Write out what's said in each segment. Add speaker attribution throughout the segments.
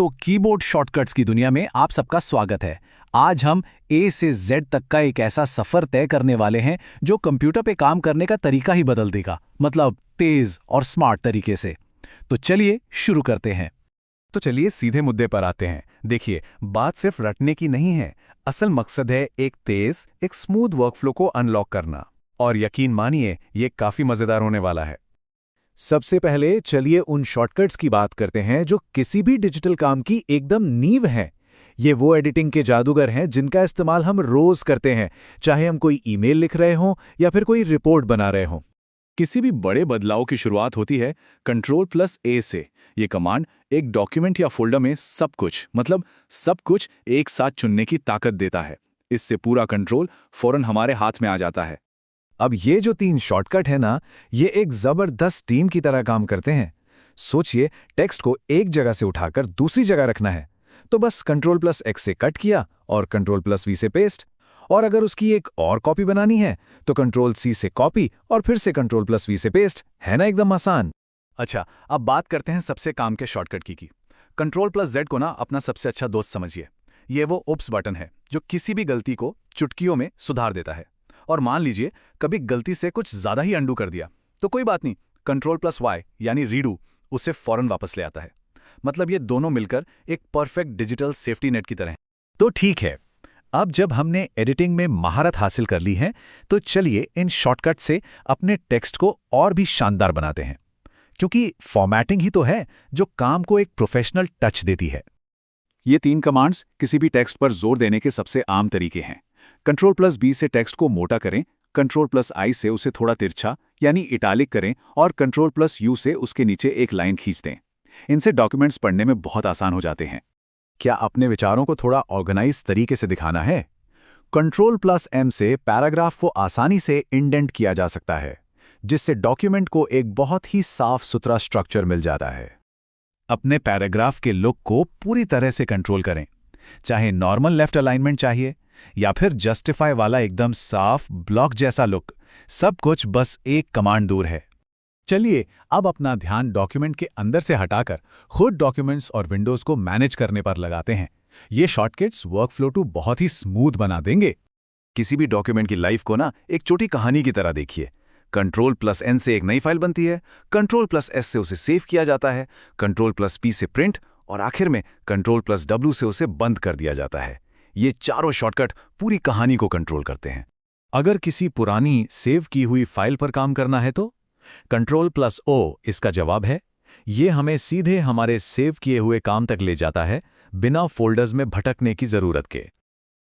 Speaker 1: तो keyboard shortcuts की दुनिया में आप सबका स्वागत है। आज हम ए से जेड तक का एक ऐसा सफर तय करने वाले हैं जो कंप्यूटर पे काम करने का तरीका ही बदल देगा, मतलब तेज और स्मार्ट तरीके से। तो चलिए शुरू करते हैं।
Speaker 2: तो चलिए सीधे मुद्दे पर आते हैं। देखिए, बात सिर्फ रटने की नहीं है। असल मकसद है एक स्मूथ वर्कफ्लो को अनलॉक करना। और यकीन मानिए, ये काफी मजेदार होने वाला है।
Speaker 3: सबसे पहले चलिए उन शॉर्टकट्स की बात करते हैं जो किसी भी डिजिटल काम की एकदम नींव हैं। ये वो एडिटिंग के जादूगर हैं जिनका इस्तेमाल हम रोज करते हैं, चाहे हम कोई ईमेल लिख रहे हों या फिर कोई रिपोर्ट बना रहे हों।
Speaker 1: किसी भी बड़े बदलाव की शुरुआत होती है Ctrl+A से। ये कमांड एक डॉक्यूमेंट या फोल्डर में सब कुछ एक साथ चुनने की ताकत देता है। इससे पूरा कंट्रोल फौरन हमारे हाथ में आ जाता है।
Speaker 3: अब ये जो 3 शॉर्टकट है ना, ये एक जबरदस्त टीम की तरह काम करते हैं। सोचिए, टेक्स्ट को एक जगह से उठाकर दूसरी जगह रखना है, तो बस Ctrl+X से कट किया और Ctrl+V से पेस्ट। और अगर उसकी एक और कॉपी बनानी है तो Ctrl+C से कॉपी और फिर से Ctrl+V से पेस्ट। है ना एकदम आसान।
Speaker 2: अच्छा, अब बात करते हैं सबसे काम के शॉर्टकट की। Ctrl+Z को ना अपना सबसे अच्छा दोस्त समझिए। ये वो उप्स बटन है जो किसी भी गलती को चुटकियों में सुधार देता है। और मान लीजिए कभी गलती से कुछ ज्यादा ही अंडू कर दिया, तो कोई बात नहीं, Ctrl+Y यानी रीडू उसे फौरन वापस ले आता है। मतलब ये दोनों मिलकर एक परफेक्ट डिजिटल सेफ्टी नेट की तरह हैं।
Speaker 3: तो ठीक है, अब जब हमने एडिटिंग में महारत हासिल कर ली है, तो चलिए इन शॉर्टकट से अपने टेक्स्ट को और भी शानदार बनाते हैं। क्योंकि फॉर्मेटिंग ही तो है जो काम को एक प्रोफेशनल टच देती है।
Speaker 1: ये 3 कमांड्स किसी भी टेक्स्ट पर जोर देने के सबसे आम तरीके हैं। Ctrl+B से टेक्स्ट को मोटा करें, Ctrl+I से उसे थोड़ा तिरछा यानी इटालिक करें और Ctrl+U से उसके नीचे एक लाइन खींच दें। इनसे डॉक्यूमेंट्स पढ़ने में बहुत आसान हो जाते हैं।
Speaker 3: क्या अपने विचारों को थोड़ा ऑर्गेनाइज तरीके से दिखाना है? Ctrl+M से पैराग्राफ को आसानी से इंडेंट किया जा सकता है, जिससे डॉक्यूमेंट को एक बहुत ही साफ सुथरा स्ट्रक्चर मिल जाता है। अपने पैराग्राफ के लुक को पूरी तरह से कंट्रोल करें, चाहे नॉर्मल लेफ्ट अलाइनमेंट चाहिए या फिर जस्टिफाई वाला एकदम साफ ब्लॉक जैसा लुक, सब कुछ बस एक कमांड दूर है। चलिए अब अपना ध्यान डॉक्यूमेंट के अंदर से हटाकर खुद डॉक्यूमेंट्स और विंडोज को मैनेज करने पर लगाते हैं। ये शॉर्टकट्स वर्कफ्लो को बहुत ही स्मूथ बना देंगे।
Speaker 2: किसी भी डॉक्यूमेंट की लाइफ को ना एक छोटी कहानी की तरह देखिए। Ctrl+N से एक नई फाइल बनती है, Ctrl+S से उसे सेव किया जाता है, Ctrl+P से प्रिंट और आखिर में Ctrl+W से उसे बंद कर दिया जाता है। ये चारों शॉर्टकट पूरी कहानी को कंट्रोल करते हैं।
Speaker 3: अगर किसी पुरानी सेव की हुई फाइल पर काम करना है तो Ctrl+O इसका जवाब है। ये हमें सीधे हमारे सेव किए हुए काम तक ले जाता है, बिना फोल्डर्स में भटकने की जरूरत के।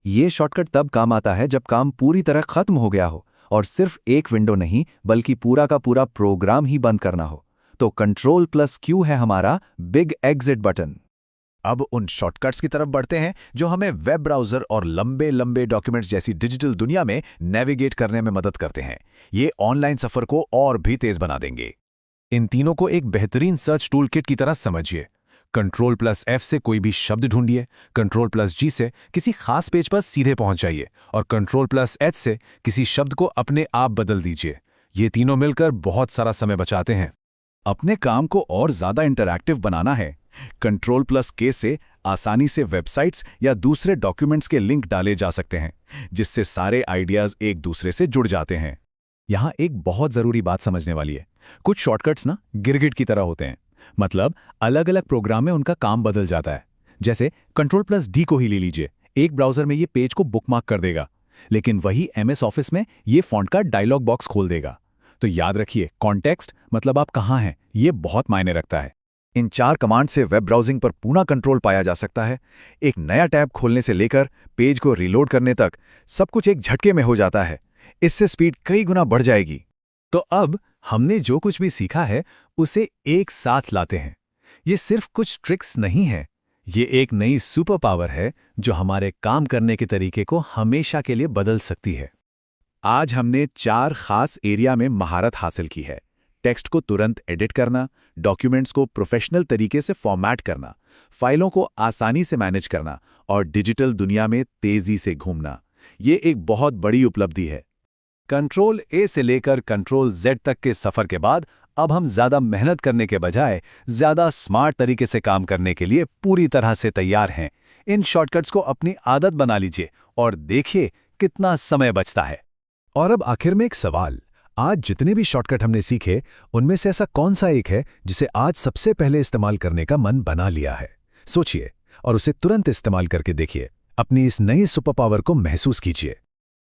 Speaker 3: ये शॉर्टकट तब काम आता है जब काम पूरी तरह खत्म हो गया हो और सिर्फ एक विंडो नहीं बल्कि पूरा का पूरा प्रोग्राम ही बंद करना हो। तो Ctrl+Q है हमारा बिग एग्जिट बटन। अब उन शॉर्टकट्स की तरफ बढ़ते हैं जो हमें वेब ब्राउज़र और लंबे लंबे डॉक्यूमेंट्स जैसी डिजिटल दुनिया में नेविगेट करने में मदद करते हैं। ये ऑनलाइन सफ़र को और भी तेज़ बना देंगे। इन तीनों को एक बेहतरीन सर्च टूल किट की तरह समझिए। Ctrl+F से कोई भी शब्द ढूंढिए, Ctrl+G से किसी खास पेज पर सीधे पहुंच जाइए और Ctrl+H से किसी शब्द को अपने आप बदल दीजिए। ये तीनों मिलकर बहुत सारा समय बचाते हैं।
Speaker 1: अपने काम को और ज़्यादा इंटरैक्टिव बनाना है, Ctrl+K से आसानी से वेबसाइट्स या दूसरे डॉक्यूमेंट्स के लिंक डाले जा सकते हैं, जिससे सारे आइडियाज़ एक दूसरे से जुड़ जाते हैं।
Speaker 3: यहाँ एक बहुत ज़रूरी बात समझने वाली है। कुछ शॉर्टकट्स ना गिरगिट की तरह होते हैं, मतलब अलग अलग प्रोग्राम में उनका काम बदल जाता है। जैसे Ctrl+D को ही ले लीजिए, एक ब्राउज़र में ये पेज को बुकमार्क कर देगा, लेकिन वही MS ऑफिस में ये फ़ॉन्ट का डायलॉग बॉक्स खोल देगा। तो याद रखिए, कॉन्टेक्स्ट मतलब आप कहाँ हैं, ये बहुत मायने रखता है। इन 4 कमांड से वेब ब्राउजिंग पर पूरा कंट्रोल पाया जा सकता है। एक नया टैब खोलने से लेकर पेज को रीलोड करने तक सब कुछ एक झटके में हो जाता है। इससे स्पीड कई गुना बढ़ जाएगी। तो अब हमने जो कुछ भी सीखा है उसे एक साथ लाते हैं। ये सिर्फ कुछ ट्रिक्स नहीं है, ये एक नई सुपर पावर है जो हमारे काम करने के तरीके को हमेशा के लिए बदल सकती है।
Speaker 1: आज हमने 4 खास एरिया में महारत हासिल की है। टेक्स्ट को तुरंत एडिट करना, डॉक्यूमेंट्स को प्रोफेशनल तरीके से फॉर्मेट करना, फाइलों को आसानी से मैनेज करना और डिजिटल दुनिया में तेजी से घूमना। ये एक बहुत बड़ी उपलब्धि है। Ctrl+A से लेकर Ctrl+Z तक के सफर के बाद
Speaker 3: अब हम ज्यादा मेहनत करने के बजाय ज्यादा स्मार्ट तरीके से काम करने के लिए पूरी तरह से तैयार हैं। इन शॉर्टकट्स को अपनी आदत बना लीजिए और देखिए कितना समय बचता है। और अब आखिर में एक सवाल, आज जितने भी शॉर्टकट हमने सीखे उनमें से ऐसा कौन सा एक है जिसे आज सबसे पहले इस्तेमाल करने का मन बना लिया है? सोचिए और उसे तुरंत इस्तेमाल करके देखिए। अपनी इस नई सुपर पावर को महसूस कीजिए।